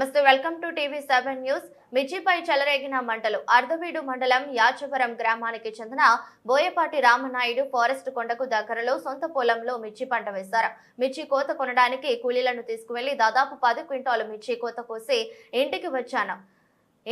నమస్తే, welcome to టీవీ7 news. మిర్చిపై చెలరేగిన మంటలు. అర్ధవీడు మండలం యాచవరం గ్రామానికి చెందిన బోయపాటి రామనాయుడు ఫారెస్ట్ కొండకు దగ్గరలో సొంత పొలంలో మిర్చి పంట వేశారు. మిర్చి కోత కొనడానికి కూలీలను తీసుకువెళ్లి దాదాపు 10 క్వింటాలు మిర్చి కోత కోసి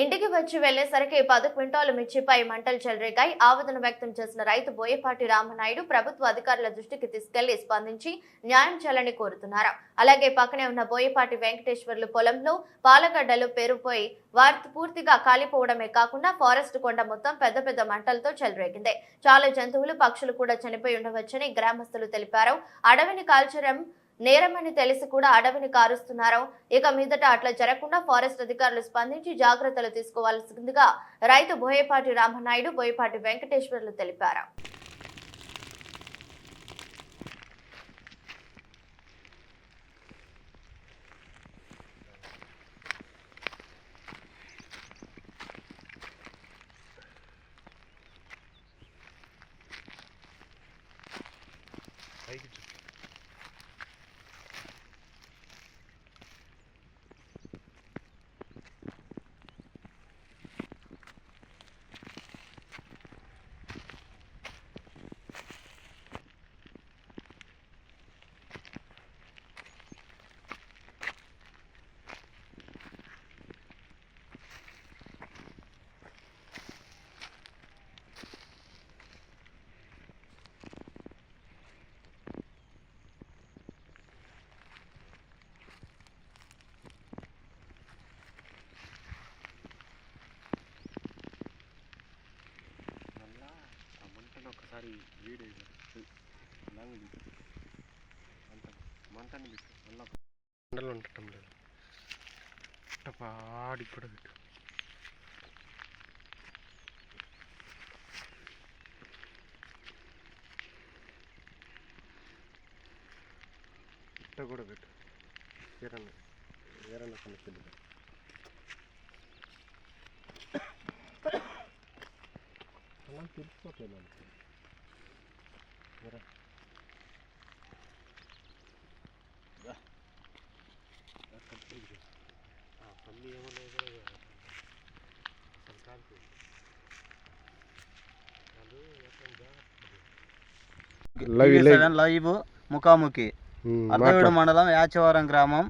ఇంటికి వచ్చి వెళ్లేసరికి 10 క్వింటాలు మిర్చిపై మంటలు చెలరేగాయి. ఆవేదన వ్యక్తం చేసిన రైతు బోయపాటి రామనాయుడు ప్రభుత్వ అధికారుల దృష్టికి తీసుకెళ్లి స్పందించి న్యాయం చేయాలని కోరుతున్నారు. అలాగే పక్కనే ఉన్న బోయపాటి వెంకటేశ్వర్లు పొలంలో పాలగడ్డలు పేరుపోయి వారి పూర్తిగా కాలిపోవడమే కాకుండా ఫారెస్ట్ కొండ మొత్తం పెద్ద పెద్ద మంటలతో చెలరేగింది. చాలా జంతువులు, పక్షులు కూడా చనిపోయి ఉండవచ్చని గ్రామస్తులు తెలిపారు. అడవిని కాల్చడం నేరమని తెలిసి కూడా అడవిని కారుస్తున్నారు. ఇక మీదట అట్లా జరగకుండా ఫారెస్ట్ అధికారులు స్పందించి జాగ్రత్తలు తీసుకోవాల్సిందిగా రైతు బోయపాటి రామనాయుడు, బోయపాటి వెంకటేశ్వర్లు తెలిపారు. ఒకసారి వీడియో మంటని పెట్టు, మళ్ళీ మండలు ఉండటం లేదు. పాడి కూడా పెట్టు. ఇట్ట కూడా పెట్టు. ఏరన్న కనిపిస్తుంది. అలా తెలిసిపోతుంది మనకి. లైవ్ ముఖాముఖి అర్ధవీడు మండలం యాచవరం గ్రామం.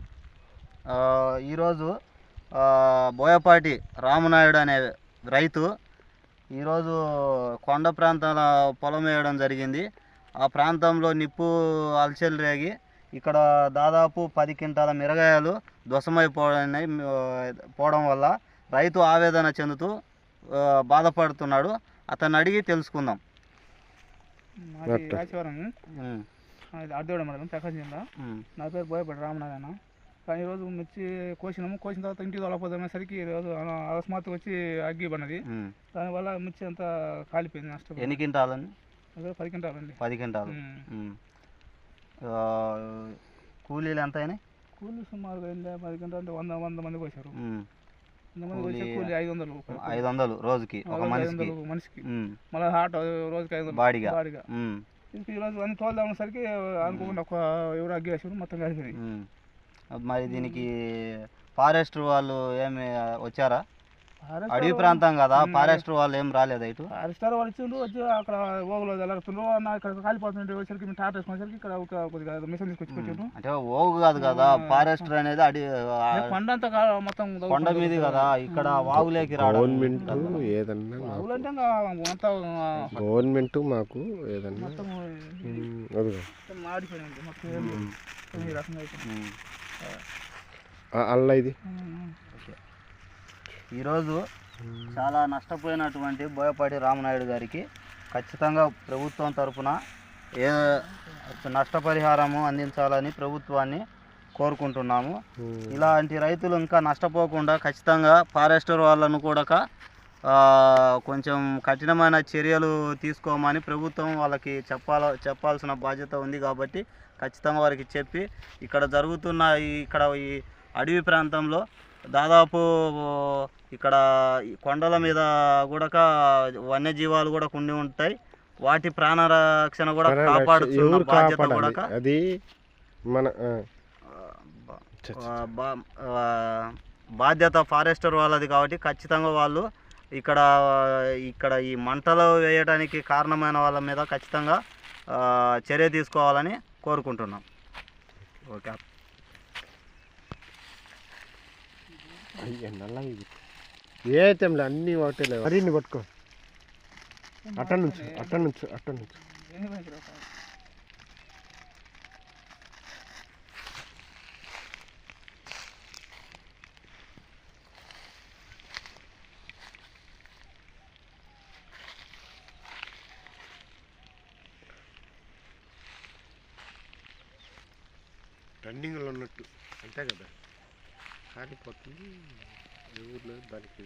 ఈరోజు బోయపాటి రామనాయుడు అనే రైతు ఈరోజు కొండ ప్రాంతాల పొలం వేయడం జరిగింది. ఆ ప్రాంతంలో నిప్పు అలచలు రేగి ఇక్కడ దాదాపు 10 క్వింటాల మిరగాయలు పోవడం వల్ల రైతు ఆవేదన చెందుతూ బాధపడుతున్నాడు. అతన్ని అడిగి తెలుసుకుందాం. అర్ధవీడు మండలం ప్రకాశం జిల్లా. నా పేరు బోయపాటి రామనారాయణ. కానీ ఈరోజు మిర్చి కోసిన తర్వాత ఇంటికి తోలపోతున్నసరికి ఈరోజు అకస్మాత్తుగా వచ్చి అగ్గి పడినది. దానివల్ల మిర్చి అంతా కాలిపోయింది. నష్టం. ఎన్ని క్వింటాలని? 10 క్వింటాలు అండి. 10 క్వింటాలు. కూలీలు ఎంత అయినాయి? కూలీ సుమారుగా 10 క్వింటాలు అంటే 100 మంది కోసారు. 100 మంది కోసే కూలీ 500 రోజుకి ఒక మనిషికి. మళ్ళీ ఆటో రోజుకి 500 బాడిగా. ఈరోజు అన్ని తోలుదామనేసరికి అనుకోకుండా ఎవరు అగ్గి వేసారు, మొత్తం కలిసినాయి. మరి దీనికి ఫారెస్ట్ వాళ్ళు ఏమి వచ్చారా? అడవి ప్రాంతం కదా, ఫారెస్ట్ వాళ్ళు ఏం రాలేదా? ఇటు ఫారెస్ట్ వాళ్ళు వచ్చి అక్కడ ఓగులో జరుగుతుండ్రు. ఇక్కడ కాలిపోతుంటే వచ్చరికి మేము టాటా వేసుకునేసరికి ఇక్కడ కొద్దిగా మిషన్ తీసుకొచ్చి అంటే ఓగు కాదు కదా, ఫారెస్ట్ అనేది అడవి కొండ అంతా మొత్తం కొండ మీది కదా. ఇక్కడ వాగులేకి గవర్నమెంట్ ఏదన్నా గవర్నమెంట్ మాకు ఏదన్నా మాడిపోయింది మొత్తం ఈ రకంగా అయితే. అల్లా ఇది ఈరోజు చాలా నష్టపోయినటువంటి బోయపాటి రామనాయుడు గారికి ఖచ్చితంగా ప్రభుత్వం తరఫున నష్టపరిహారము అందించాలని ప్రభుత్వాన్ని కోరుకుంటున్నాము. ఇలాంటి రైతులు ఇంకా నష్టపోకుండా ఖచ్చితంగా ఫారెస్టర్ వాళ్ళను కూడా కొంచెం కఠినమైన చర్యలు తీసుకోమని ప్రభుత్వం వాళ్ళకి చెప్పాల్సిన బాధ్యత ఉంది. కాబట్టి ఖచ్చితంగా వారికి చెప్పి ఇక్కడ జరుగుతున్న ఈ అడవి ప్రాంతంలో దాదాపు ఇక్కడ కొండల మీద కూడా వన్యజీవాలు కూడా ఉండి ఉంటాయి. వాటి ప్రాణరక్షణ కూడా కాపాడుతున్న బాధ్యత కూడా అది మన బాధ్యత ఫారెస్టర్ వాళ్ళది కాబట్టి ఖచ్చితంగా వాళ్ళు ఇక్కడ ఇక్కడ ఈ మంటలు వేయడానికి కారణమైన వాళ్ళ మీద ఖచ్చితంగా చర్య తీసుకోవాలని కోరుకుంటున్నాం. ఓకే. అయ్యా నల్లగా ఏ అయితే అన్నీ ఒకటే లేవు మరిన్ని పట్టుకో అట్ట నుంచి రన్నింగ్లో ఉన్నట్టు అంతే కదా కాలిపోతుంది ఊర్లో దానికి